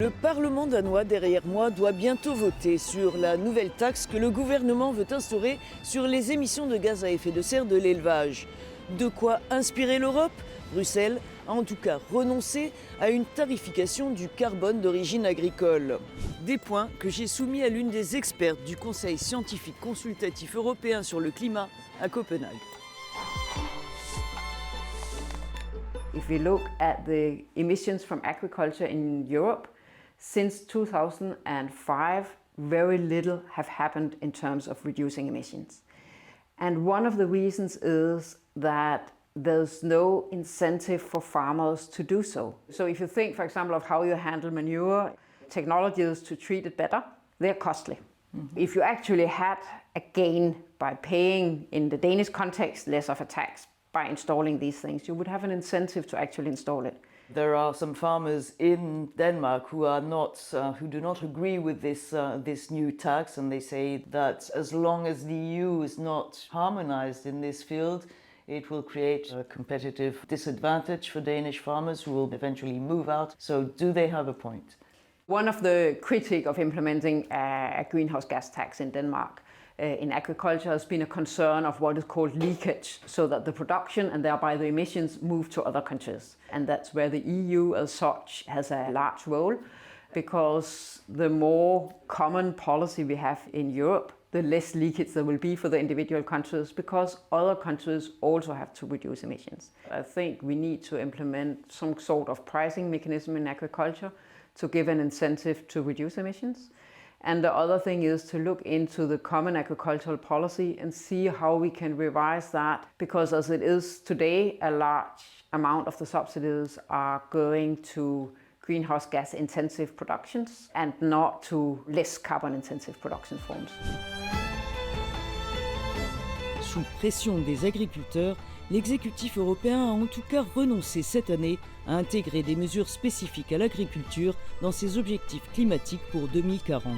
Le Parlement danois, derrière moi, doit bientôt voter sur la nouvelle taxe que le gouvernement veut instaurer sur les émissions de gaz à effet de serre de l'élevage. De quoi inspirer l'Europe ? Bruxelles a en tout cas renoncé à une tarification du carbone d'origine agricole. Des points que j'ai soumis à l'une des expertes du Conseil scientifique consultatif européen sur le climat à Copenhague. If we look at the emissions from agriculture in Europe, since 2005, very little have happened in terms of reducing emissions. And one of the reasons is that there's no incentive for farmers to do so. So if you think, for example, of how you handle manure, technologies to treat it better, they're costly. If you actually had a gain by paying, in the Danish context, less of a tax by installing these things, you would have an incentive to actually install it. There are some farmers in Denmark who do not agree with this new tax, and they say that as long as the EU is not harmonized in this field, it will create a competitive disadvantage for Danish farmers who will eventually move out. So do they have a point? One of the critiques of implementing a greenhouse gas tax in Denmark in agriculture has been a concern of what is called leakage, so that the production and thereby the emissions move to other countries. And that's where the EU as such has a large role, because the more common policy we have in Europe, the less leakage there will be for the individual countries, because other countries also have to reduce emissions. I think we need to implement some sort of pricing mechanism in agriculture to give an incentive to reduce emissions. And the other thing is to look into the common agricultural policy and see how we can revise that, because as it is today, a large amount of the subsidies are going to greenhouse gas intensive productions and not to less carbon intensive production forms. Sous pression des agriculteurs, l'exécutif européen a en tout cas renoncé cette année à intégrer des mesures spécifiques à l'agriculture dans ses objectifs climatiques pour 2040.